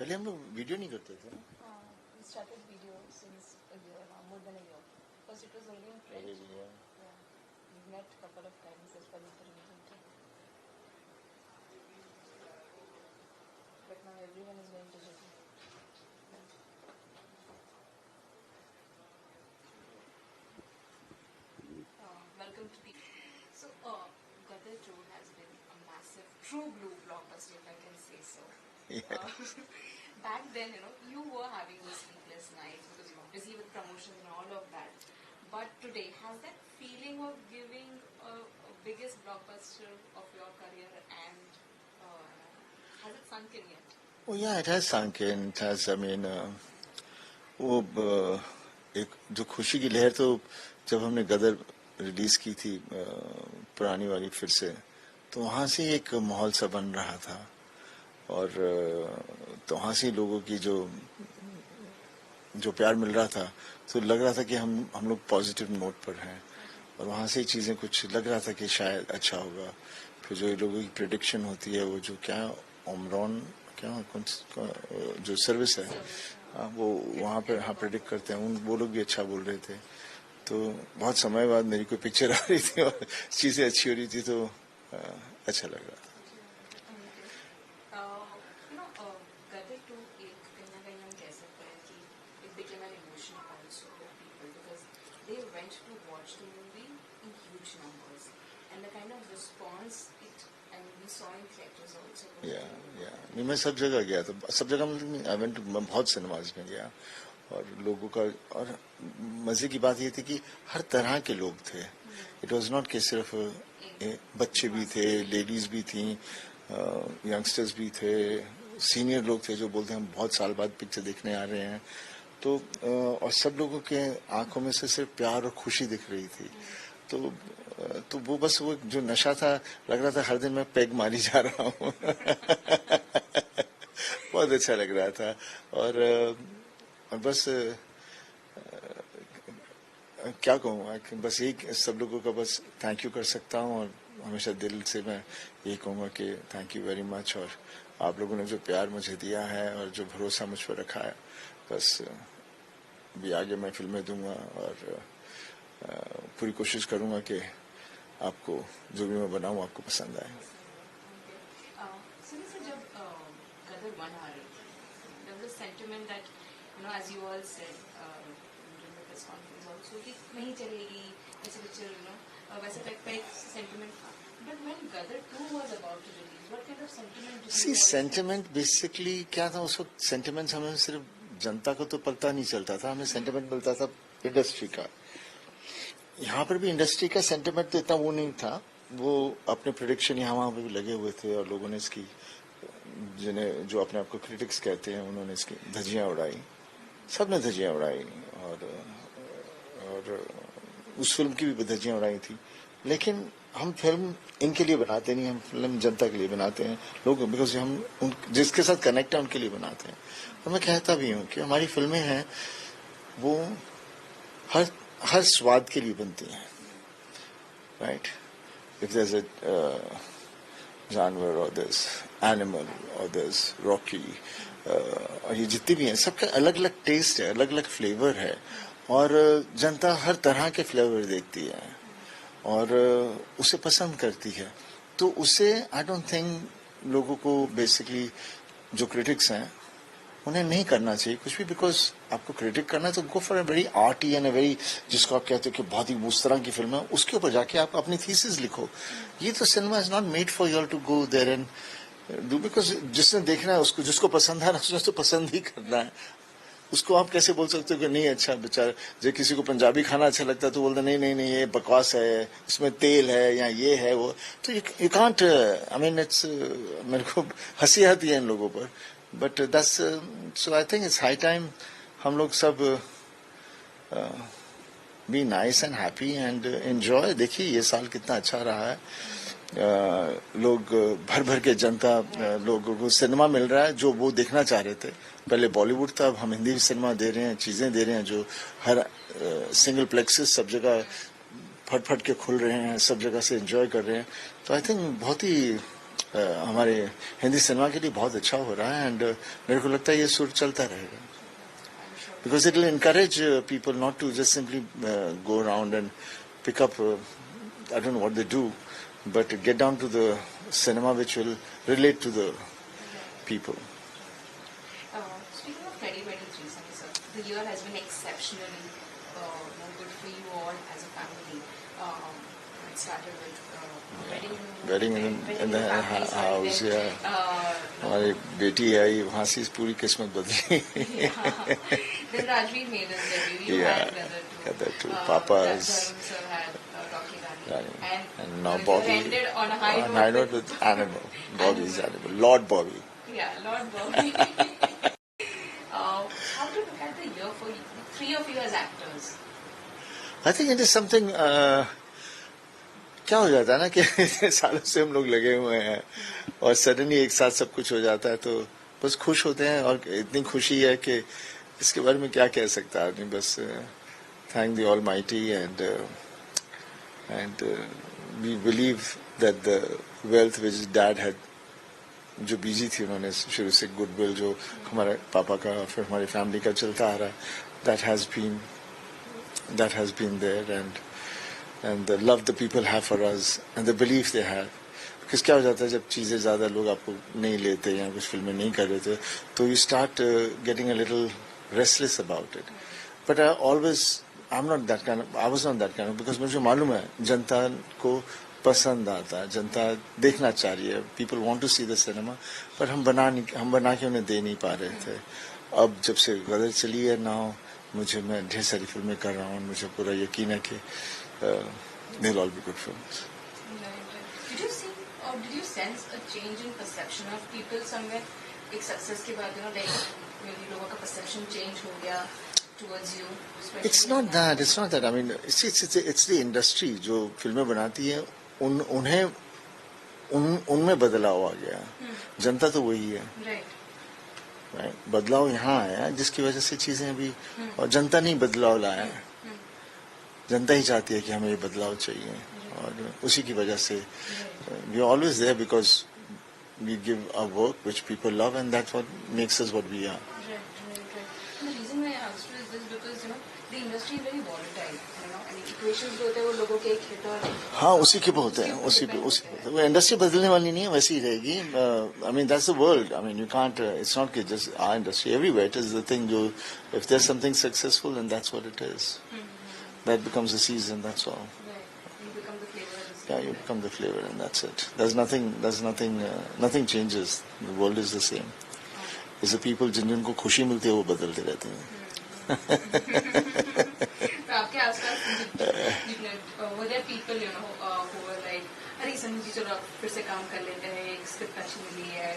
पहले हम लोग वीडियो नहीं करते थे. We started video since a year now, more than a year. First it was only in print. Yeah. We met a couple of times as well as the religion. But now everyone is going digital. Welcome to the... So, Gadar 2 has been a massive, true blue blockbuster, if I can say so. Yeah. Back then, you were having those sleepless nights because you were busy with promotions and all of that. But today, has that feeling of giving a biggest blockbuster of your career and has it sunk in yet? Oh yeah, it has sunk in. It has. I mean, वो एक जो खुशी की लहर तो जब हमने गदर release की थी पुरानी वाली फिर से, तो वहाँ से एक माहौल सा बन रहा था और तो वहाँ से लोगों की जो प्यार मिल रहा था तो लग रहा था कि हम लोग पॉजिटिव नोट पर हैं और वहाँ से चीजें कुछ लग रहा था कि शायद अच्छा होगा. फिर जो लोगों की प्रेडिक्शन होती है वो जो क्या ओमरॉन क्या जो सर्विस है वो वहाँ पर प्रेडिक्ट करते हैं वो लोग भी अच्छा बोल रहे थे. तो बहुत समय बाद मेरी कोई पिक्चर आ रही थी और चीजें अच्छी हो रही थी तो अच्छा लग रहा था. Gadar 2 एक कहीं ना कहीं हम कह सकते हैं कि it became an emotion also for people because they went to watch the movie in huge numbers and the kind of response it and we saw in theaters also. नहीं मैं सब जगह गया तो सब जगह मतलब मैं बहुत सिनेमाज में गया और लोगों का और मजे की बात ये थी कि हर तरह के लोग थे. इट वाज नॉट कि सिर्फ बच्चे भी थे, लेडीज भी थी, यंगस्टर्स भी थे, सीनियर लोग थे जो बोलते हैं हम बहुत साल बाद पिक्चर देखने आ रहे हैं. तो और सब लोगों के आंखों में से सिर्फ प्यार और खुशी दिख रही थी. तो वो बस वो जो नशा था लग रहा था हर दिन मैं पैग मारी जा रहा हूँ. बहुत अच्छा लग रहा था और बस क्या कहूँ बस यही सब लोगों का बस थैंक यू कर सकता हूँ और हमेशा दिल से मैं यही कहूँगा कि थैंक यू वेरी मच और आप लोगों ने जो प्यार मुझे दिया है और जो भरोसा मुझ पर रखा है बस भी आगे मैं फिल्में दूंगा और पूरी कोशिश करूंगा कि आपको जो भी मैं बनाऊं आपको पसंद आए. जब गदर 1 आ रही थी, there was a sentiment that as you all said during the press conference also कि नहीं चलेगी ऐसे पिक्चर वैसे टाइप का एक सेंटिमेंट था. But when Gadar 2 was about to release, what kind of sentiment did you all sentiment basically क्या था उस वक्त सेंटिमेंट हमें सिर्फ जनता को तो पता नहीं चलता था, हमें सेंटिमेंट मिलता था इंडस्ट्री का. यहाँ पर भी इंडस्ट्री का सेंटिमेंट तो इतना वो नहीं था. वो अपने प्रेडिक्शन यहाँ वहाँ पे भी लगे हुए थे और लोगों ने इसकी जिन्हें जो अपने आप को क्रिटिक्स कहते हैं उन्होंने इसकी धज्जियां उड़ाई. सबने धज्जियां उड़ाई और उस फिल्म की भी धज्जियां उड़ाई थी. लेकिन हम फिल्म इनके लिए बनाते नहीं, हम फिल्म जनता के लिए बनाते हैं. लोग बिकॉज हम जिसके साथ कनेक्ट है उनके लिए बनाते हैं. और मैं कहता भी हूँ कि हमारी फिल्में हैं वो हर स्वाद के लिए बनती हैं. Right, if there is a जानवर और देयर इज एनिमल और देयर इज रॉकी और ये जितनी भी हैं सबका अलग अलग टेस्ट है, अलग अलग फ्लेवर है और जनता हर तरह के फ्लेवर देखती है और उसे पसंद करती है. तो उसे आई डोंट थिंक लोगों को बेसिकली जो क्रिटिक्स हैं उन्हें नहीं करना चाहिए कुछ भी. बिकॉज आपको क्रिटिक करना है तो go for a very arty and a very जिसको आप कहते हो कि बहुत ही उस तरह की फिल्म है उसके ऊपर जाके आप अपनी थीसिस लिखो. ये तो cinema is not made for you to go there and do. Because जिसने देखना है उसको जिसको पसंद है उसने तो पसंद ही करना है. उसको आप कैसे बोल सकते हो कि नहीं अच्छा बेचारा. जब किसी को पंजाबी खाना अच्छा लगता है तो बोलते नहीं ये बकवास है, इसमें तेल है या ये है वो. तो you can't I mean it's मेरे को हंसी आती है इन लोगों पर. But that's so I think it's high time हम लोग सब be nice and happy and enjoy. देखिए ये साल कितना अच्छा रहा है. लोग भर के जनता लोगों को सिनेमा मिल रहा है जो वो देखना चाह रहे थे. पहले बॉलीवुड था, अब हम हिंदी सिनेमा दे रहे हैं, चीजें दे रहे हैं जो हर सिंगल प्लेक्सेस सब जगह फट के खुल रहे हैं, सब जगह से एंजॉय कर रहे हैं. तो आई थिंक बहुत ही हमारे हिंदी सिनेमा के लिए बहुत अच्छा हो रहा है एंड मेरे को लगता है ये सुर चलता रहेगा because it will encourage people not to just simply go around and pick up I don't know what they do but get down to the cinema which will relate to the people. Speaking of 2023, sir, the year has been exceptionally good for you all as a family. It started with wedding in the house, yeah. हमारी बेटी आई वहाँ से पूरी किस्मत बदली. Then Rajveer made his debut. You had brother too. Papa's. Dharm sir had Rocky Rani. And now Bobby. Ended on a high note with Animal. Bobby's Animal. Lord Bobby. Yeah, Lord Bobby. How do you look at the year for you, the three of you as actors? I think it is something. क्या हो जाता है ना कि सालों से हम लोग लगे हुए हैं और सडनली एक साथ सब कुछ हो जाता है तो बस खुश होते हैं और इतनी खुशी है कि इसके बारे में क्या कह सकता है आदमी बस thank the almighty and we believe that the wealth which dad had जो बीजी थी उन्होंने शुरू से गुडविल जो हमारे पापा का फिर हमारी फैमिली का चलता आ रहा है that has been there and the love the people have for us and the belief they have because क्या हो जाता है जब चीजें ज्यादा लोग आपको नहीं लेते या कुछ फिल्में नहीं कर रहे थे तो you start getting a little restless about it but I was not that kind of because मुझे मालूम है जनता को पसंद आता है जनता देखना चाह रही है people want to see the cinema पर हम बना के उन्हें दे नहीं पा रहे थे अब जब से गदर चली है now मैं ढेर सारी फिल्में कर रहा हूँ मुझे पूरा यकीन है कि they'll all be good films. Did you see or did you sense a change in perception of people somewhere? एक success के बाद like maybe लोगों का perception change हो गया towards you. It's not that. I mean, it's the industry जो फिल्में बनाती है उनमें बदलाव आ गया जनता तो वही है right. बदलाव यहाँ आया जिसकी वजह से चीजें अभी और जनता नहीं बदलाव लाया है जनता ही चाहती है कि हमें ये बदलाव चाहिए और उसी की वजह से we are always there because we give a work which people love and that's what makes us what we are The reason why I asked you is this because the industry is very volatile, and equations जो होते हैं वो लोगों के एक hit और हाँ उसी के पे होते हैं उसी पे वो इंडस्ट्री बदलने वाली नहीं है वैसी ही रहेगी I mean that's the world I mean you can't it's not कि just our industry everywhere it is the thing जो if there is something successful and that's what it is that becomes a season, that's all. Right. You become the flavor. Yeah, you become the flavor and that's it. Nothing changes. The world is the same. It's the people जिनको खुशी मिलती है वो बदलते रहते हैं. तो आपके आसपास were there people who were like अरे संजू जी चलो फिर से काम कर लेते हैं एक स्क्रिप्ट अच्छी मिली है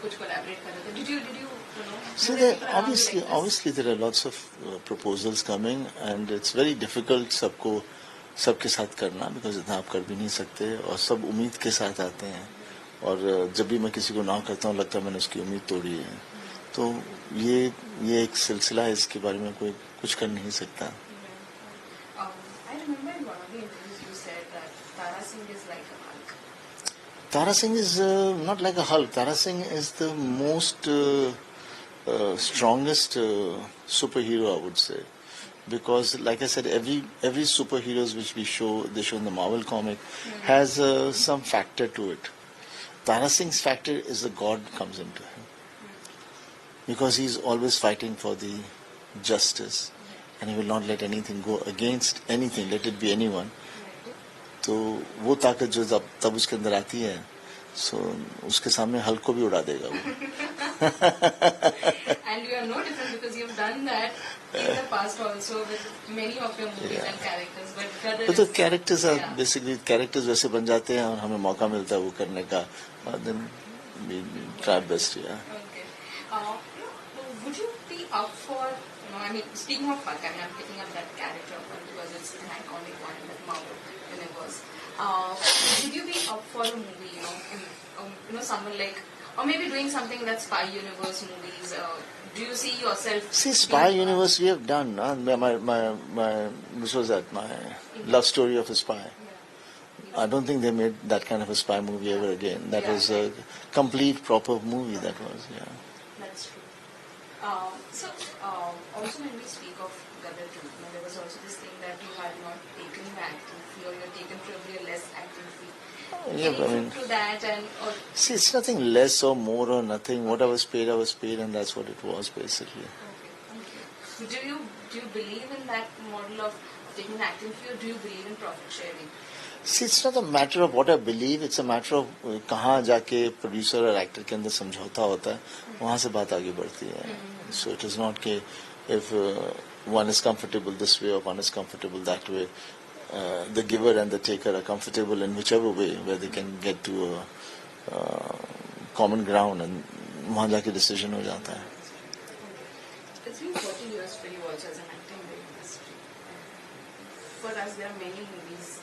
कुछ कोलैबोरेट कर रहे थे did you So there, obviously there are lots of proposals coming and it's very difficult सबके साथ करना because इतना आप कर भी नहीं सकते और सब उम्मीद के साथ आते हैं और जब भी मैं किसी को ना करता हूँ लगता है मैंने उसकी उम्मीद तोड़ी है तो ये एक सिलसिला है इसके बारे में कोई कुछ कर नहीं सकता. I remember in one of the interviews you said that Tara Singh is like a Hulk. Tara Singh is not like a Hulk. Tara Singh is the most strongest superhero, I would say, because, like I said, every superheroes which they show in the Marvel comic has some factor to it. Tara Singh's factor is the God comes into him because he's always fighting for the justice, and he will not let anything go against anything, let it be anyone. तो वो ताकत जो तब उसके अंदर आती है सो उसके सामने हल्क को भी उड़ा देगा वो. And you are no different because you have done that in the past also with many of your movies and characters. But तो characters are basically characters वैसे बन जाते हैं और हमें मौका मिलता है वो करने का. Then we try best. Yeah. Okay. Would you be up for? I mean, speaking of Hulk, I'm picking up that character of Hulk because it's an iconic one in the Marvel universe. Would you be up for a movie, someone like, or maybe doing something that's spy universe movies? Do you see yourself? See, spy universe we have done. My which was that? My love story of a spy. Yeah. I don't think they made that kind of a spy movie ever again. That was a complete, proper movie. That was, yeah. That's true. Also when we speak of Gadar 2, there was also this thing that you had not taken the acting fee, or you had taken probably a less acting fee. Yeah, I mean, to that or see, it's nothing less or more or nothing. What I was paid, and that's what it was basically. okay. Do you believe in that model of taking an acting fee, or do you believe in profit sharing? See, it's not a matter of what I believe. It's a matter of कहाँ जाके producer और actor के अंदर समझौता होता है, वहाँ से बात आगे बढ़ती है. So it is not कि if one is comfortable this way or one is comfortable that way. The giver and the taker are comfortable in whichever way, where they can get to a common ground, and वहाँ जाके decision हो जाता है. It's been 40 years for you also as an actor in the industry. For us, there are many movies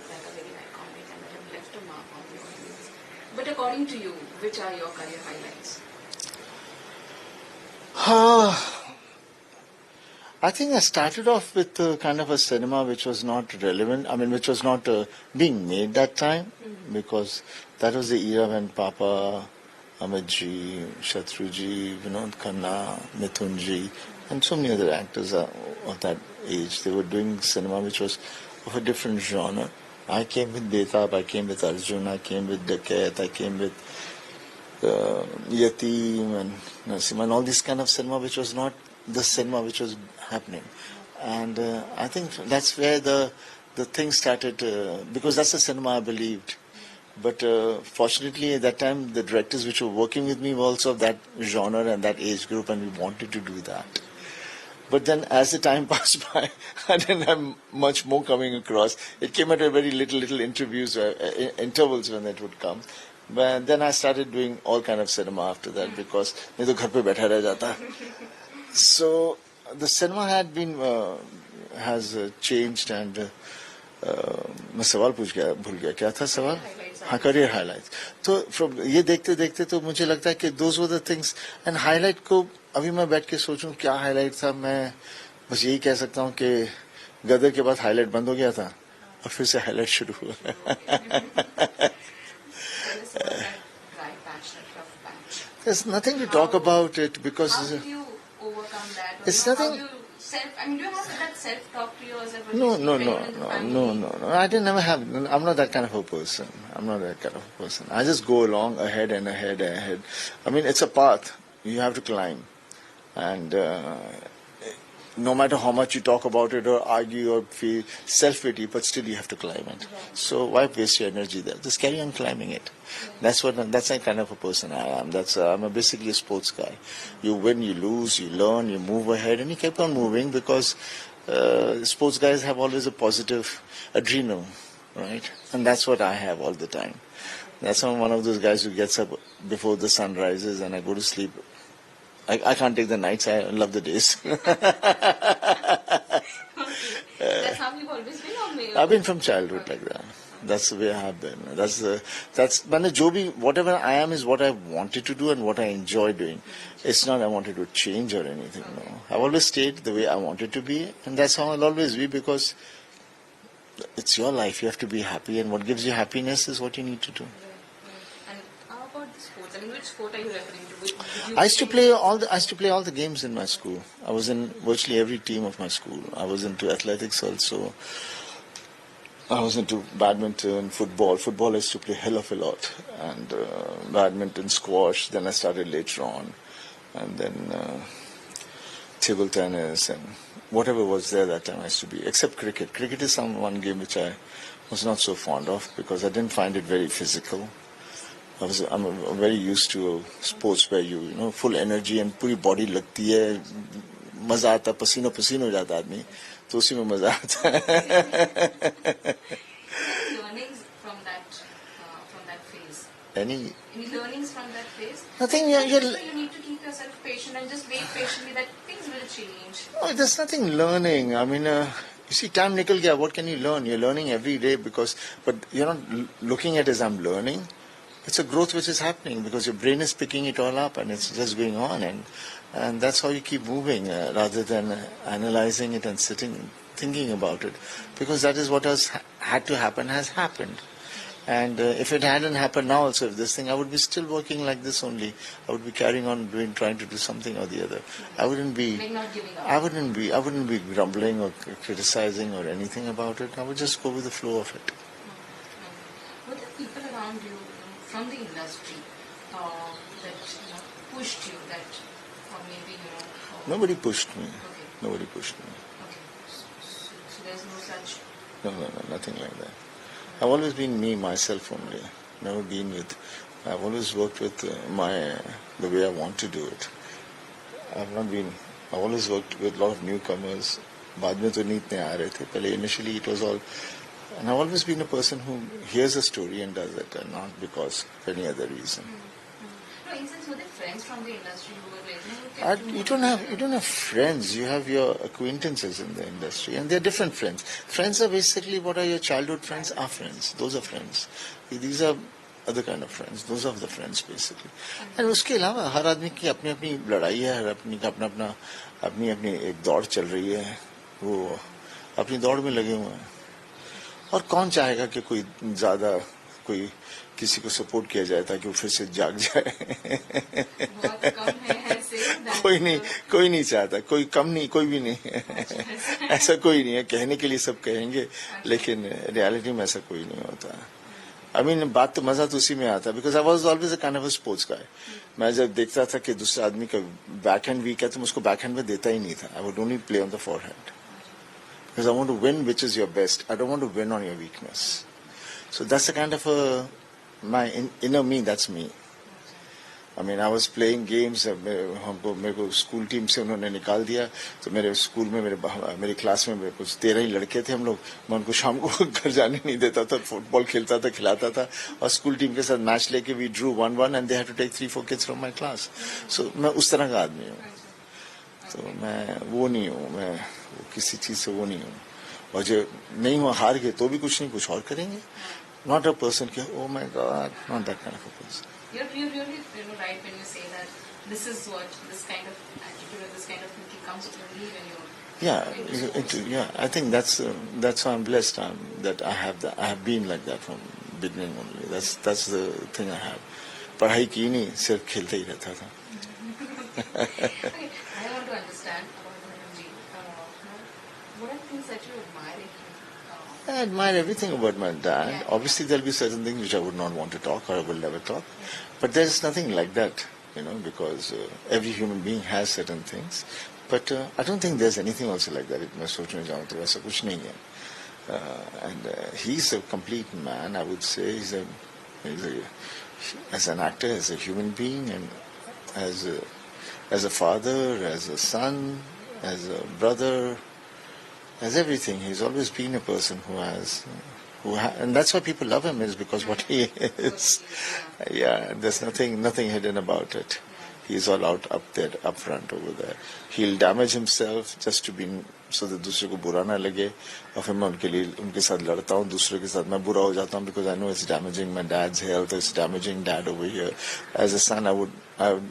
that are very iconic and that have left a mark on the audience. But according to you, which are your career highlights? I think I started off with kind of a cinema which was not relevant. I mean, which was not being made that time, because that was the era when Papa, Amit ji, Shatru ji, Vinod Khanna, Mithun ji, and so many other actors of that age. They were doing cinema which was of a different genre. I came with Betab, I came with Arjun, I came with Dakat, I came with Yatim and Nasim, and all this kind of cinema which was not the cinema which was happening. And I think that's where the thing started, because that's the cinema I believed. But fortunately at that time the directors which were working with me were also of that genre and that age group, and we wanted to do that. But then as the time passed by, I didn't have much more coming across. It came at a very little interviews, intervals when it would come. But then I started doing all kind of cinema after that, because नहीं तो घर पे बैठा रह जाता. So the cinema had been has changed, and मैं सवाल भूल गया क्या था सवाल. हाँ, career highlights. तो from ये देखते देखते तो मुझे लगता है कि those were the things, and highlight को अभी मैं बैठ के सोचूं क्या highlight था, मैं बस यही कह सकता हूँ कि गदर के बाद highlight बंद हो गया था और फिर से highlight शुरू हुआ. There's nothing to talk about it, because how did you overcome that? It's nothing. Do you have that self-talk to yourself? No. I didn't ever have. I'm not that kind of a person. I just go along ahead. I mean, it's a path you have to climb, and no matter how much you talk about it or argue or feel self-pity, but still you have to climb it. So why waste your energy there? Just carry on climbing it. That's the kind of a person I am. I'm basically a sports guy. You win, you lose, you learn, you move ahead, and you keep on moving, because sports guys have always a positive adrenaline, right? And that's what I have all the time. That's why I'm one of those guys who gets up before the sun rises, and I go to sleep. I can't take the nights. I love the days. That's how you've always been, or maybe? I've been from childhood like that. That's the way I have been. Whatever I am is what I wanted to do and what I enjoy doing. It's not I wanted to change or anything. No, I've always stayed the way I wanted to be, and that's how I'll always be, because it's your life. You have to be happy, and what gives you happiness is what you need to do. And how about the sports? I mean, which sport are you referring to? I used to play all the games in my school. I was in virtually every team of my school. I was into athletics also. I was into badminton, football. Football I used to play hell of a lot, and badminton, squash. Then I started later on, and then table tennis and whatever was there that time I used to be. Except cricket. Cricket is one game which I was not so fond of, because I didn't find it very physical. I'm very used to sports where you full energy and पूरी body लगती है, मजा आता, पसीनो हो जाता आदमी, तो उसी में मजा आता है. Learnings from that phase. Any learnings from that phase? Nothing. You need to keep yourself patient and just wait patiently that things will change. Oh, there's nothing learning. I mean, you see, time nikal gaya. What can you learn? You're learning every day, but you're not looking at it as I'm learning. It's a growth which is happening, because your brain is picking it all up, and it's just going on, and that's how you keep moving, rather than analyzing it and sitting thinking about it, because that is what has had to happen has happened. And if it hadn't happened now also, if this thing, I would be still working like this only. I would be carrying on trying to do something or the other. I wouldn't be, Like not giving up. I wouldn't be grumbling or criticizing or anything about it. I would just go with the flow of it. Were the people around you, from the industry that pushed you, that, or maybe Nobody pushed me. Okay. Nobody pushed me. Okay. So there's no such. No, nothing like that. I've always been me, myself only. Never been with. I've always worked with the way I want to do it. I've always worked with a lot of newcomers. बाद में तो नहीं इतने आ रहे थे. पहले initially it was all. And I've always been a person who hears a story and does it, and not because of any other reason. No, in sense, were there friends from the industry who were like, You don't have friends. You have your acquaintances in the industry, and they're different friends. Friends are basically what are your childhood friends? Are friends. Those are friends. These are other kind of friends. Those are the friends basically. And उसके अलावा हर आदमी की अपनी अपनी लड़ाई है, हर आदमी का अपनी एक दौड़ चल रही है. वो अपनी दौड़ में लगे हुए हैं. और कौन चाहेगा कि कोई किसी को सपोर्ट किया जाए ताकि वो फिर से जाग जाए. बहुत कम है ऐसे. कोई नहीं चाहता. कोई कम नहीं, कोई भी नहीं. ऐसा कोई नहीं है. कहने के लिए सब कहेंगे, लेकिन रियलिटी में ऐसा कोई नहीं होता. बात तो मजा तो उसी में आता है. Because I was always a kind of a sports guy. मैं जब देखता था कि दूसरे आदमी का बैक हैंड वीक है तो मैं उसको बैक हैंड में देता ही नहीं था. I would only play on the forehand. Because I want to win which is your best. I don't want to win on your weakness. So that's the kind of my inner me, that's me. I was playing games. मेरे को school team से उन्होंने निकाल दिया. तो मेरे school में मेरे क्लास में कुछ 13 ही लड़के थे हम लोग. मैं उनको शाम को घर जाने नहीं देता था. फुटबॉल खेलता था, खिलाता था. और स्कूल टीम के साथ मैच लेके we drew 1-1 and they had to take 3-4 kids from my class. So मैं उस तरह का आदमी हूँ. तो मैं वो नहीं हूँ. मैं किसी चीज से वो नहीं हूँ. और जो नहीं हुआ, हार गए तो भी कुछ नहीं, कुछ और करेंगे. Not a person कि oh my God, not that kind of a person. You're really right when you say that this is what this kind of attitude or this kind of thinking comes only when you're. Yeah. I think that's why I'm blessed. That I have been like that from beginning only. That's the thing I have. पढ़ाई की नहीं, सिर्फ खेलते ही रहता था. Okay, I want to understand about Dhananjay. What are things that you admire in him? I admire everything about my dad. Yeah. Obviously, there'll be certain things which I would not want to talk or I will never talk. But there's nothing like that, because every human being has certain things. But I don't think there's anything also like that. मैं सोचने जाऊँ तो ऐसा कुछ नहीं है. And he's a complete man, I would say. He's as an actor, as a human being, and as a father, as a son, as a brother, as everything. He's always been a person and that's why people love him, is because what he is. Yeah, there's nothing hidden about it. He's all up front over there. He'll damage himself just to be, so that दूसरे को बुरा ना लगे. और फिर मैं उनके साथ लड़ता हूँ, दूसरे के साथ मैं बुरा हो जाता हूँ, because I know it's damaging my dad's health, it's damaging dad over here. As a son, I would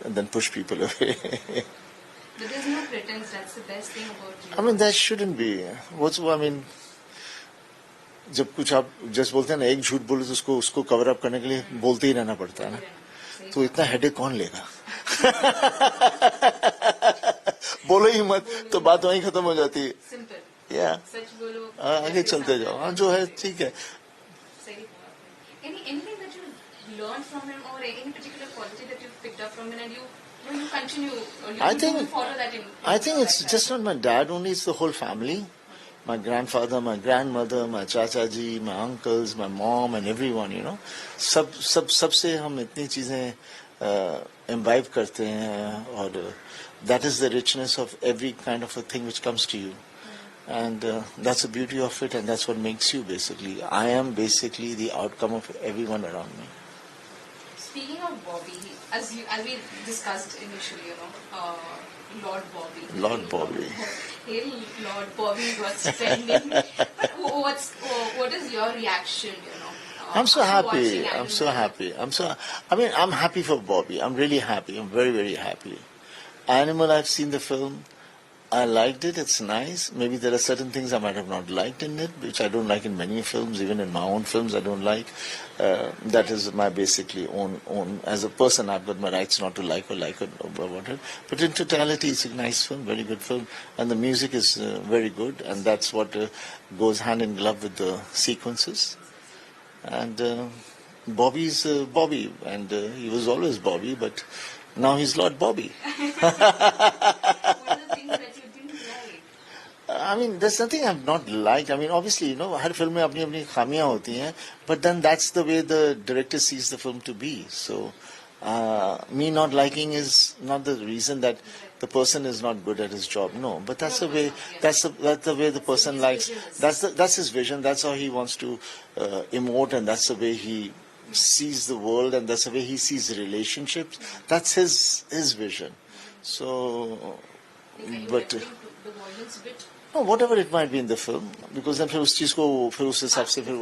then push people away. But there's no pretense. That's the best thing about you. There shouldn't be. जब कुछ आप just बोलते हैं ना, एक झूठ बोले तो उसको कवर अप करने के लिए बोलते ही रहना पड़ता है ना. तो इतना हेडेक कौन लेगा? बोलो ही मत, तो बात वहीं खत्म हो जाती है. Simple. Yeah. सच बोलो. आगे चलते जाओ. हाँ, जो है ठीक है. Anything that you learned from him, or any particular quality that you picked up from him, and you continue, or you follow that in. I think it's just not my dad only; it's the whole family. My grandfather, my grandmother, my chacha ji, my uncles, my mom, and everyone. सबसे हम इतनी चीजें imbibe करते हैं, और that is the richness of every kind of a thing which comes to you. And that's the beauty of it, and that's what makes you basically. I am basically the outcome of everyone around me. Speaking of Bobby, as we discussed initially, Lord Bobby. Lord Bobby. Hey, Lord Bobby, what's trending? But what is your reaction? I'm so happy. I'm so happy. I'm happy for Bobby. I'm really happy. I'm very, very happy. Animal, I've seen the film. I liked it. It's nice. Maybe there are certain things I might have not liked in it, which I don't like in many films. Even in my own films, I don't like. That is my basically own. As a person, I've got my rights not to like or whatever. But in totality, it's a nice film, very good film, and the music is very good, and that's what goes hand in glove with the sequences. And Bobby's Bobby, and he was always Bobby, but now he's Lord Bobby. What are the things that you didn't like? I mean, there's nothing I've not liked. I mean, obviously, her film में अपनी अपनी खामियां होती हैं, but then that's the way the director sees the film to be. So, me not liking is not the reason that the person is not good at his job. No, but that's the way. That's the way the person likes. That's his vision. That's how he wants to emote, and that's the way he sees the world, and that's the way he sees relationships. That's his vision. So, but The violence bit. no, whatever it might be in the film, because then फिर उस चीज को फिर उस हिसाब से फिर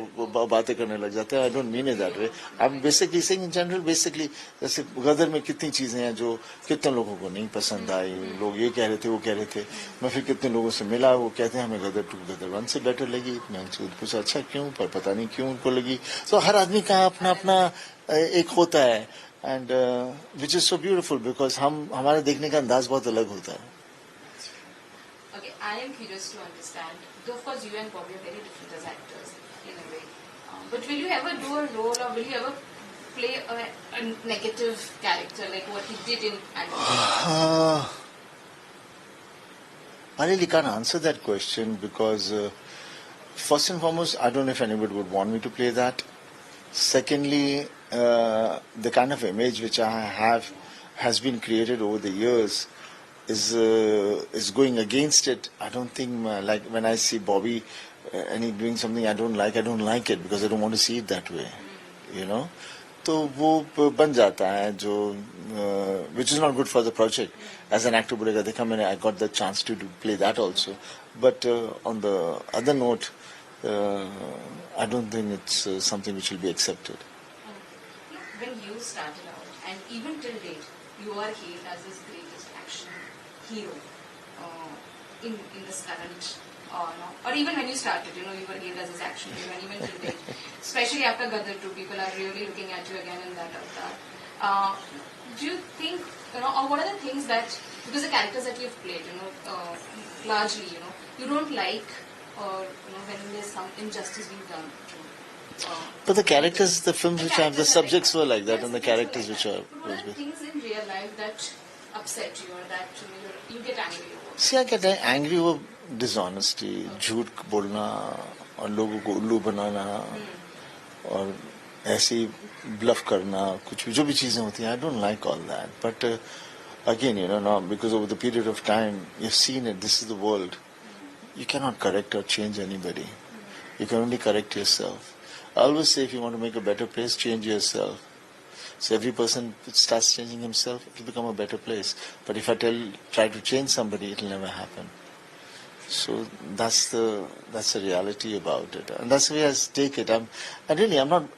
बातें करने लग जाते हैं. I don't mean it that way. I'm basically saying in general, basically जैसे गदर में कितनी चीजें हैं जो कितने लोगों को नहीं पसंद आई. लोग ये कह रहे थे, वो कह रहे थे. मैं फिर कितने लोगों से मिला, वो कहते हैं हमें गदर 2 गदर 1 से बेटर लगी. मैं पूछा अच्छा क्यों, पर पता नहीं क्यों उनको लगी. So हर आदमी का अपना अपना एक होता है, and which is so beautiful because हमारे देखने का अंदाज बहुत अलग होता है. Okay, I am curious to understand. Though of course you and Bobby are very different as actors in a way. But will you ever do a role or will you ever play a negative character like what he did in Unbiased? I really can't answer that question because first and foremost, I don't know if anybody would want me to play that. Secondly, the kind of image which I have has been created over the years is going against it. I don't think like when I see Bobby and he doing something I don't like it because I don't want to see it that way, you know. तो वो बन जाता है जो which is not good for the project. As an actor बोलेगा देखा मैंने I got the chance to play that also, but on the other note, I don't think it's something which will be accepted. When you started out and even till date, you are hailed as this greatest action hero in this current or even when you started, you were hailed as this action hero, and even till date, especially after Gadar 2, people are really looking at you again in that avatar. Do you think, or what are the things that, because the characters that you've played, largely, you don't like, or when there's some injustice being done to but the characters, the films which have the subjects were like that, yes, and the characters which are. What are the things in real life that upset you or that you get angry over? See, I get angry over dishonesty, झूठ बोलना और लोगों को उल्लू बनाना और ऐसी bluff करना, कुछ भी जो भी चीजें होती हैं. I don't like all that. But again, now because over the period of time you've seen it. This is the world. You cannot correct or change anybody. You can only correct yourself. I always say if you want to make a better place, change yourself. So every person starts changing himself, it will become a better place. But if I try to change somebody, it will never happen. So that's the reality about it, and that's the way I take it. I'm not.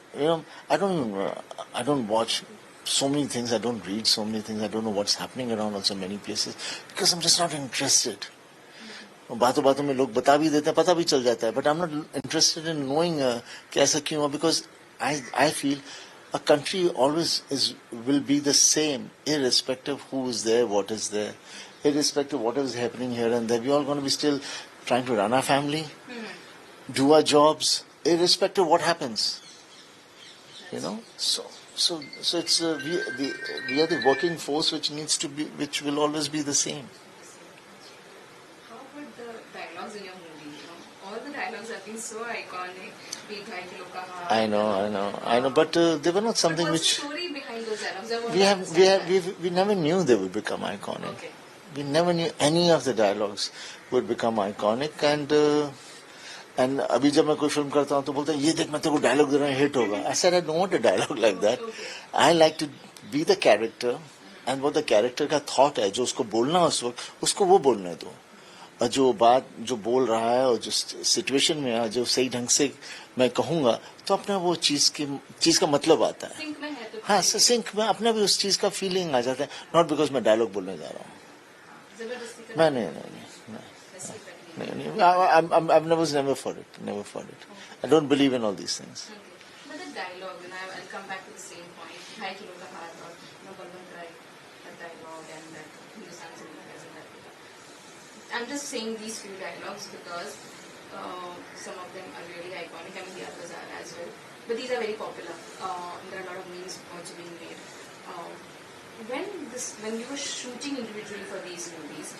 I don't watch so many things. I don't read so many things. I don't know what's happening around also many places because I'm just not interested. बातों में लोग बता भी देते हैं, पता भी चल जाता है, but I'm not interested in knowing कि ऐसा क्यों है, because I feel a country always will be the same irrespective of who is there, what is there, irrespective of what is happening here and there. We're all going to be still trying to run our family, do our jobs, irrespective of what happens. So it's we are the working force which will always be the same. Have been so iconic. I know, but they were not something which. What's the story behind those dialogues? We never knew they would become iconic. Okay. We never knew any of the dialogues would become iconic, and अभी जब मैं कोई film करता हूँ तो बोलते हैं ये देख मैं तेरे को डायलॉग दे रहा हूँ हिट होगा. I said I don't want a dialogue like that. I like to be the character, and what the character का thought है जो उसको बोलना उस वक्त उसको वो बोलने दो. और जो बात जो बोल रहा है और जो सिचुएशन में है जो सही ढंग से मैं कहूँगा तो अपना वो चीज का मतलब आता है. हाँ, सिंक में अपना भी उस चीज का फीलिंग आ जाता है. नॉट बिकॉज मैं डायलॉग बोलने जा रहा हूँ. मैं नहीं I've never for it. Never for it. I don't believe in all these things. Okay. But the dialogue, I'll come back to the same point. Hai Kilo Ka Haar or Balwant Rai, that dialogue and that Hindustan cinema has in that. I'm just saying these few dialogues because some of them are really iconic. I mean, the others are as well. But these are very popular. There are a lot of memes also being made. When you were shooting individually for these movies,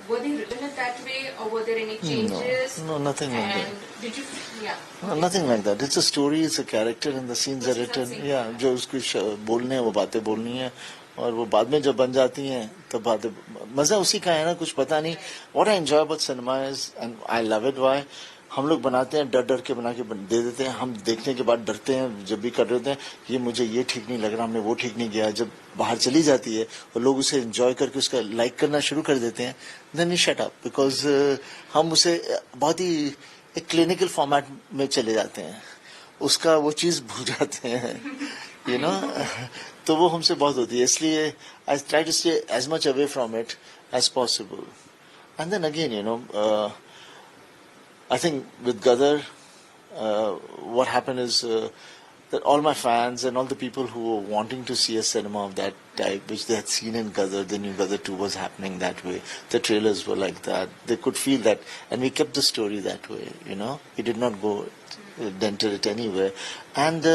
were they written it that way, or were there any changes? No, nothing like that. Did you? Yeah. No, nothing like that. It's a story, it's a character, and the scenes are written. Yeah, जो उसको बोलने हैं वो बातें बोलनी है, और वो बाद में जब बन जाती हैं तब बातें मजा उसी का है ना, कुछ पता नहीं. What I enjoy about cinema is, and I love it, why हम लोग बनाते हैं डर के बना के दे देते हैं. हम देखने के बाद डरते हैं जब भी कर रहे होते हैं, ये मुझे ये ठीक नहीं लग रहा, हमने वो ठीक नहीं किया. जब बाहर चली जाती है और लोग उसे एंजॉय करके उसका लाइक करना शुरू कर देते हैं, then we shut up, because हम उसे बहुत ही एक क्लिनिकल फॉर्मेट में चले जाते हैं, उसका वो चीज भूल जाते हैं, तो वो हमसे बहुत होती है. इसलिए I try to stay as much away from it as possible. And then again I think with Gadar, what happened is that all my fans and all the people who were wanting to see a cinema of that type, which they had seen in Gadar, they knew Gadar 2 was happening that way. The trailers were like that. They could feel that. And we kept the story that way, We did not go denter it anywhere. And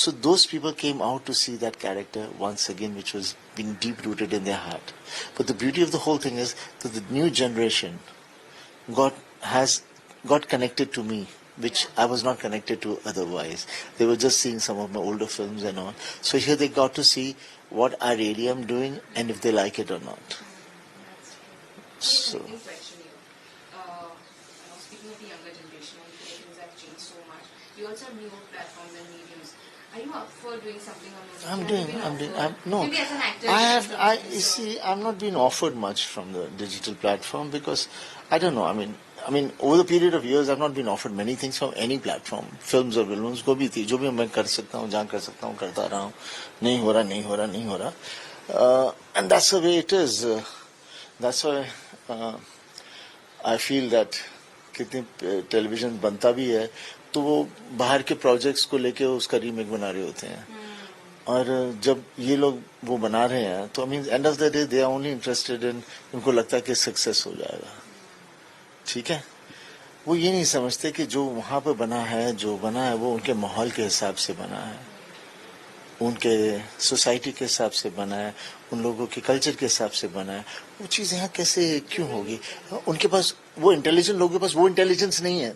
so those people came out to see that character once again, which was being deep-rooted in their heart. But the beauty of the whole thing is that the new generation got connected to me, which I was not connected to otherwise. They were just seeing some of my older films and all. So here they got to see what I really am doing and if they like it or not. So. Speaking of the younger generation, and things have changed so much. You also have newer platforms and mediums. Are you up for doing something on those? I'm doing. No. Maybe as an actor. You see, I'm not being offered much from the digital platform because I don't know. I mean, over the period of years, I've not been offered many things from any platform. Films or films, को भी थी, जो भी मैं कर सकता हूँ, जहाँ कर सकता हूँ, करता रहा हूँ. नहीं हो रहा. And that's the way it is. That's why I feel that कितनी टेलीविजन बनता भी है, तो वो बाहर के प्रोजेक्ट्स को लेके उसका रीमेक बना रहे होते हैं. और जब ये लोग वो बना रहे हैं, तो end of the day they are only interested in, उनको लगता है कि सक्सेस हो जाएगा. ठीक है, वो ये नहीं समझते कि जो वहां पे बना है वो उनके माहौल के हिसाब से बना है, उनके सोसाइटी के हिसाब से बना है, उन लोगों के कल्चर के हिसाब से बना है. वो चीज यहाँ कैसे क्यों होगी? उनके पास वो इंटेलिजेंट लोगों के पास वो इंटेलिजेंस नहीं है,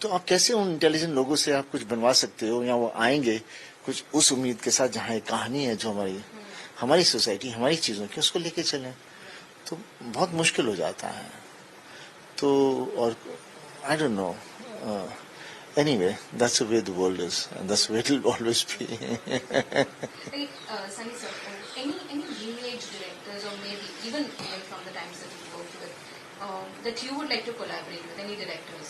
तो आप कैसे उन इंटेलिजेंट लोगों से आप कुछ बनवा सकते हो? या वो आएंगे कुछ उस उम्मीद के साथ जहाँ एक कहानी है जो हमारी सोसाइटी, हमारी चीजों की, उसको लेके चलें, तो बहुत मुश्किल हो जाता है. तो और I don't know. Anyway, that's the way the world is, and that's the way it will always be. Sunny sir, any new-age directors, or maybe even from the times that you worked with, that you would like to collaborate with, any directors?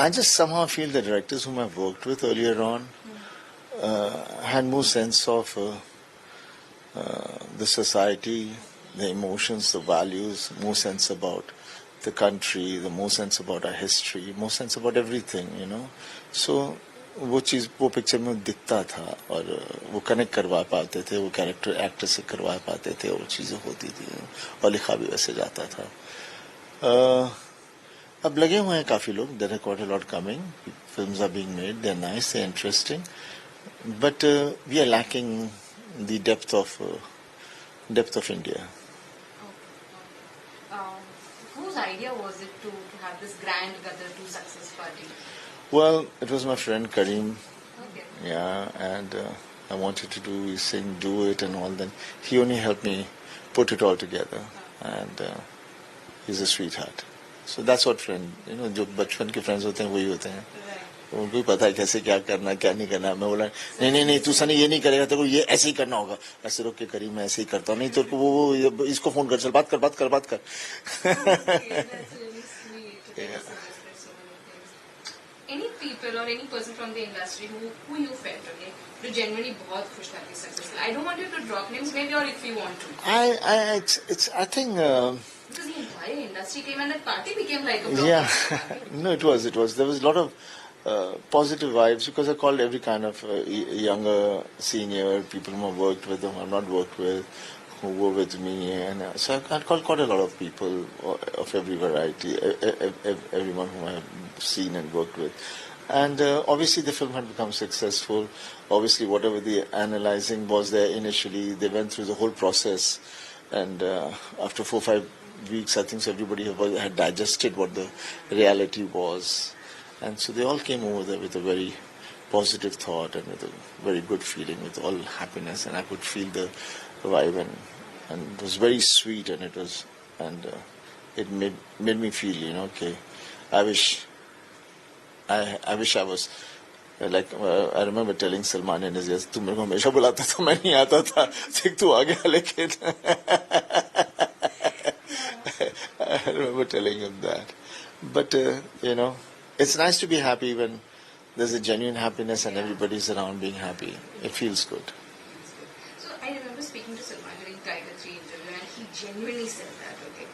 I just somehow feel the directors whom I've worked with earlier on had more sense of the society, the emotions, the values, more sense about the country, the more sense about our history, more sense about everything, So वो चीज वो picture में दिखता था और वो connect करवा पाते थे, वो कैरेक्टर एक्टर से करवा पाते थे, वो चीजें होती थी और लिखा भी वैसे जाता था. अब लगे हुए हैं काफी लोग. There are quite a lot coming. Films are being made. They're nice. They're interesting. But we are lacking the depth of India. Whose idea was it to have this grand Gadar 2 success party? Well, it was my friend Karim. Okay. Yeah, and I wanted to do it and all. Then he only helped me put it all together, and he's a sweetheart. So that's what friend, जो बचपन के friends होते हैं वही होते हैं. उनको ही पता है कैसे क्या करना क्या नहीं करना. मैं बोला नहीं तू सनी ये नहीं करेगा, तेरे को ये ऐसे ही करना होगा. ऐसे रोक के करीब मैं ऐसे ही करता हूँ, नहीं तो वो इसको फोन कर, चल बात कर. Okay, that's really sweet. Any people or any person from the industry who you felt जो genuinely बहुत खुश था successful? I don't want you to drop names, maybe, or if you want to. I think Because the entire industry came and that party became like a Yeah, blockbuster. no, it was. There was a lot of positive vibes because I called every kind of younger, senior people whom I worked with, whom I've not worked with, who were with me, and so I called quite a lot of people of every variety, everyone whom I have seen and worked with. And obviously the film had become successful. Obviously whatever the analyzing was there initially, they went through the whole process. And after 4 or 5 weeks, I think so everybody had digested what the reality was. And so they all came over there with a very positive thought and with a very good feeling, with all happiness. And I could feel the vibe, and it was very sweet, and it made me feel, okay, I wish I was like I remember telling Salman in his ears, "तू मेरे को हमेशा बुलाता था, मैं नहीं आता था, देख तू आ गया लेकिन." I remember telling him that. But it's nice to be happy when there's a genuine happiness and everybody's around being happy. It feels good. So I remember speaking to Salman during Tiger 3 interview, and he genuinely said that, okay.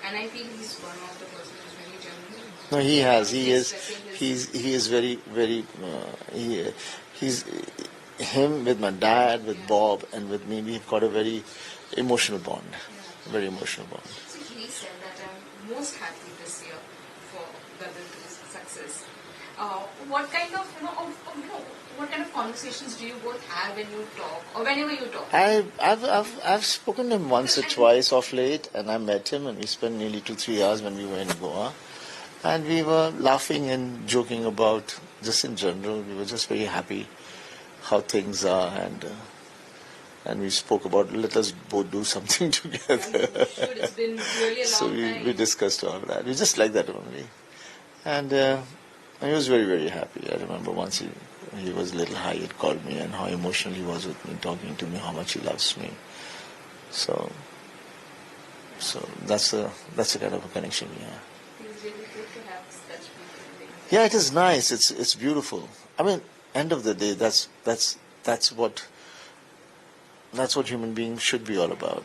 And I feel he's one of the person who's very genuine. No, he has. He is very, very. He's him with my dad, with Bob, and with me. We've got a very emotional bond. Very emotional bond. So he said that I'm most happy this year for Gadar 2's success. What kind of what kind of conversations do you both have when you talk or whenever you talk? I've spoken to him once or twice of late, and I met him, and we spent nearly 2-3 hours when we were in Goa, and we were laughing and joking about just in general. We were just very happy how things are, and we spoke about let us both do something together. It's been really a long So time. we discussed all that. We just like that only, and he was very, very happy. I remember once he was a little high. He had called me, and how emotional he was with me, talking to me, how much he loves me. So that's the kind of a connection we have. It's really good to have such people. Yeah, it is nice. It's beautiful. I mean, end of the day, that's what human beings should be all about.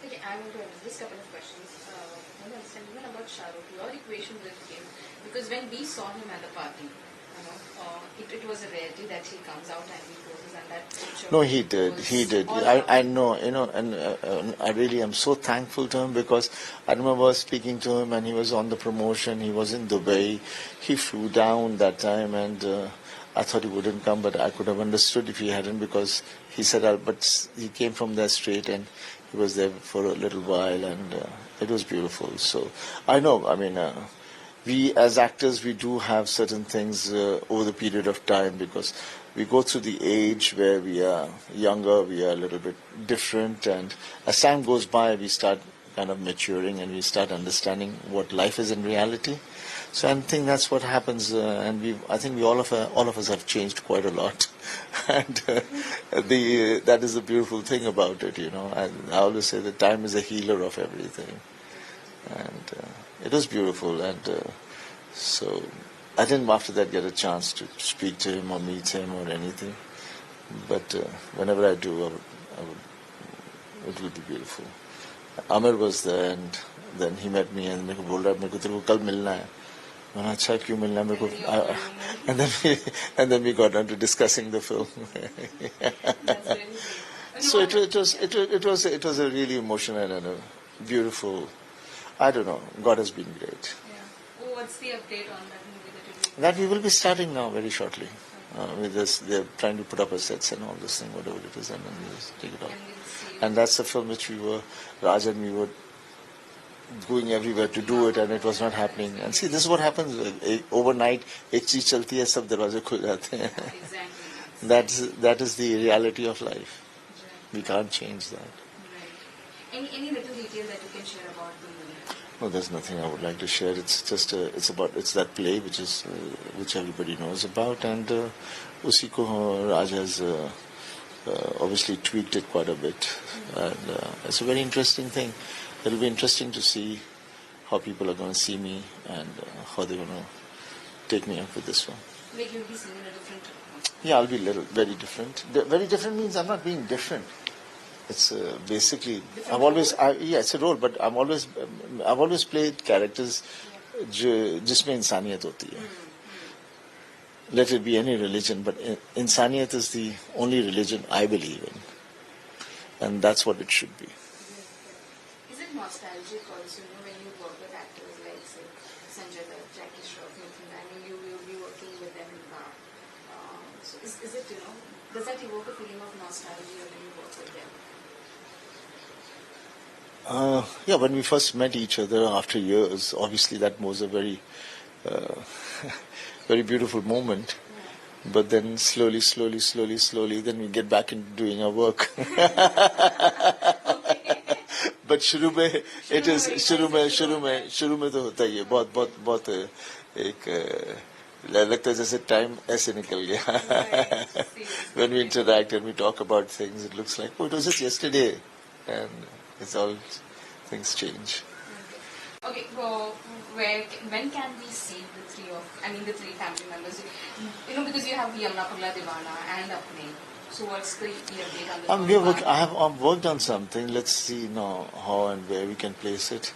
Okay, I want to ask just a couple of questions. I want to understand even about Shahrukh, your equation with him, because when we saw him at the party, it was a rarity that he comes out and he poses and that picture. No, he did. all I know, and I really am so thankful to him because I remember speaking to him and he was on the promotion. He was in Dubai. He flew down that time, and I thought he wouldn't come, but I could have understood if he hadn't, because he said, but he came from there straight and he was there for a little while, and it was beautiful. So I know, I mean, we as actors, we do have certain things over the period of time, because we go through the age where we are younger, we are a little bit different, and as time goes by, we start kind of maturing and we start understanding what life is in reality. So I think that's what happens, and I think all of us have changed quite a lot, and that is the beautiful thing about it, I always say that time is a healer of everything, and it was beautiful, and so I didn't after that get a chance to speak to him or meet him or anything, but whenever I do, it will be beautiful. Amir was there, and then he met me and मेरे को बोल रहा है मेरे को तेरे को कल मिलना है. मैंने अच्छा क्यों मिलना है मेरे को, and then we got on to discussing the film. That's really great. So it was a really emotional and a beautiful. I don't know. God has been great. Yeah. Oh, what's the update on that movie that you're doing? That we will be starting now very shortly. With this, they're trying to put up a sets and all this thing, whatever it is, and then we'll just take it off. And we'll see. And that's the film which Raj and we were going everywhere to do it, and it was not happening. And see, this is what happens overnight. एक चीज चलती है, सब दरवाजे खुल जाते हैं. Exactly. That is the reality of life. Right. We can't change that. Right. Any little detail that you can share about the movie? No, there's nothing I would like to share. It's just it's that play which everybody knows about, and usi ko Raj has obviously tweaked it quite a bit, and it's a very interesting thing. It'll be interesting to see how people are going to see me and how they're going to take me up with this one. Like you'll be seen in a different. Yeah, I'll be very different. Very different means I'm not being different. It's basically Different I've always yeah, it's a role, but I've always played characters जिसमें इंसानियत होती है. Let it be any religion, but insaniyat is the only religion I believe in, and that's what it should be. Is it nostalgic also, when you work with actors like, say, Sanjay Dutt, Jackie Shroff, I mean, you will be working with them in bar. So is it, does that evoke a feeling of nostalgia when you work with them? Yeah, when we first met each other after years, obviously that was a very, very beautiful moment. But then slowly, then we get back into doing our work. But शुरू में it is शुरू में तो होता ही है बहुत एक लगता है जैसे टाइम ऐसे निकल गया. When we interact and we talk about things, it looks like, oh, it was just yesterday, and it's all things change. Okay, well, when can we see the three family members? Because you have Yamna Pagla Divana and Apne. So what's the update on the I've worked on something. Let's see now how and where we can place it.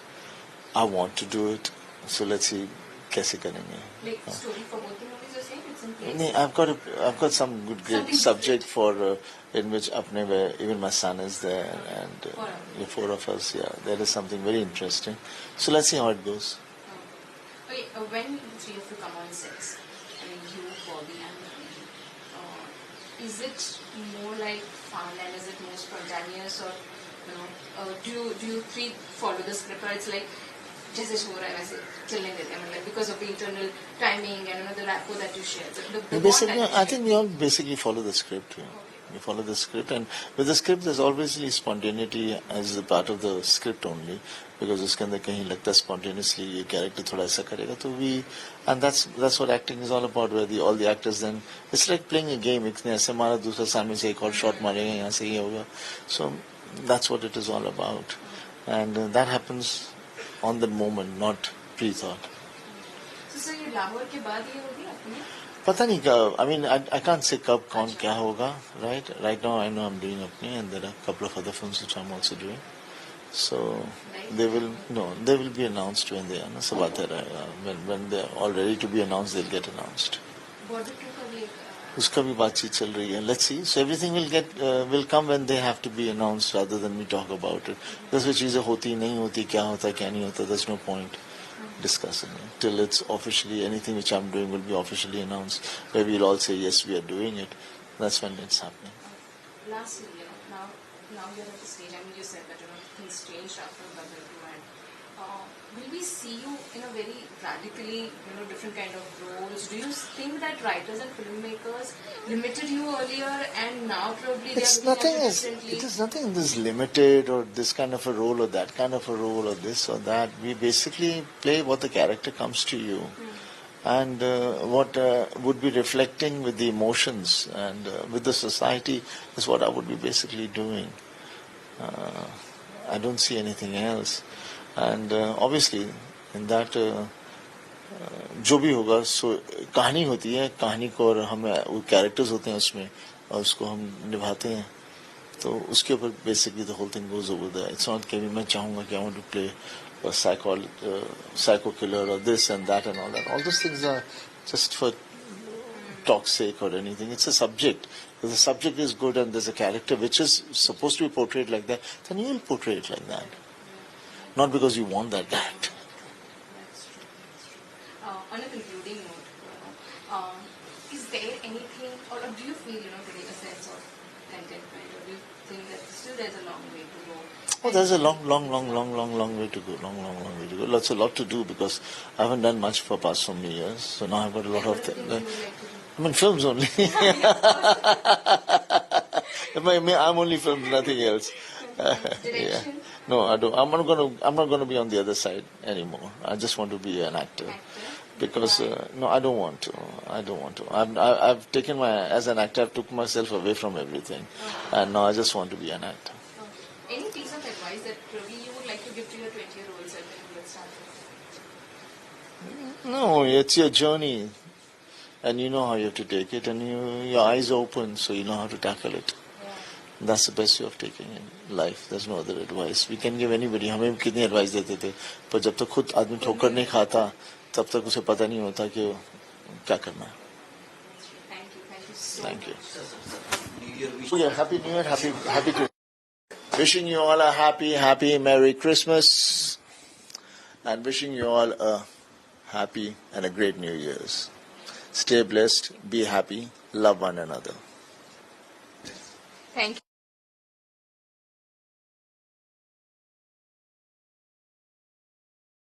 I want to do it. So let's see कैसे करेंगे. Like story for both the movies, you're saying? It's in place? Nee, I've got some great subject for in which apne where even my son is there and the four of us. Yeah, there is something very interesting. So let's see how it goes. Okay, when the three of you come on sets, you, Bobby, and Ravi, is it more like fun and is it more spontaneous, or do you three follow the script, or it's like जैसे हो रहा है वैसे चलने देते हैं, मतलब because of the internal timing and the rapport that you share. Basically, I think we all basically follow the script. Yeah. We follow the script, and with the script, there's always spontaneity as a part of the script only, because उसके अंदर कहीं लगता है spontaneously ये character थोड़ा ऐसा करेगा, तो and that's what acting is all about, where all the actors then it's like playing a game. एक ने ऐसे मारा, दूसरा सामने से एक और shot मारेगा, यहाँ से ये होगा. So that's what it is all about, and that happens on the moment, not pre-thought. So sir, ये लाहौर के बाद ये होगी अपनी? पता नहीं कब. I mean, I can't say कब कौन क्या होगा. Right now I know I'm doing apni, and there are a couple of other films which I'm also doing. So they will be announced when they are. ना सब आते रहेगा. When they are all ready to be announced, they'll get announced. Border 2 का भी उसका भी बातचीत चल रही है. Let's see. So everything will come when they have to be announced, rather than we talk about it. Because which चीजें होती नहीं होती, क्या होता क्या नहीं होता, there's no point discussing it till it's officially, anything which I'm doing will be officially announced, where we'll all say yes, we are doing it. That's when it's happening. Lastly, now you're at the stage. I mean, you said that things changed after Brother 2, and will we see you in a very radically different kind of roles? Do you think that writers and filmmakers limited you earlier, and now probably It is nothing this limited or this kind of a role or that kind of a role or this or that. We basically play what the character comes to you, and what would be reflecting with the emotions and with the society is what I would be basically doing. I don't see anything else, and obviously in that जो भी होगा, सो कहानी होती है, कहानी को और हम वो कैरेक्टर्स होते हैं उसमें और उसको हम निभाते हैं, तो उसके ऊपर basically the whole thing goes over that. It's not कि मैं चाहूंगा कि I want to play psycho killer or this and that and all that. All those things are just for talk's sake or anything. It's a subject. If the subject is good and there's a character which is supposed to be portrayed like that, then you will portray it like that. Not because you want that character. That's true. On a concluding note, is there anything, or do you feel, getting a sense of contentment, or do you think that still there's a long way to go? Oh, there's a long way to go. Long way to go. Lots a lot to do, because I haven't done much for past so many years. So now I've got a lot of things. I mean, films only. I'm only films, nothing else. Yeah. No, I don't. I'm not going to be on the other side anymore. I just want to be an actor. Because no, I don't want to. I've taken as an actor, I've took myself away from everything, and now I just want to be an actor. Any piece of advice that you would like to give to your 20-year-old self when you get started? No, it's your journey, and you know how you have to take it, and your eyes open, so you know how to tackle it. That's the best way of taking in life. There's no other advice. We can give anybody. हमें कितनी advice देते थे, पर जब तक खुद आदमी ठोकर नहीं खाता, तब तक उसे पता नहीं होता कि क्या करना है. Thank you so Thank you. much. Oh, yeah, Happy New Year. Happy to. Wishing you all a happy Merry Christmas, and wishing you all a happy and a great New Year's. Stay blessed, be happy, love one another. Thank you.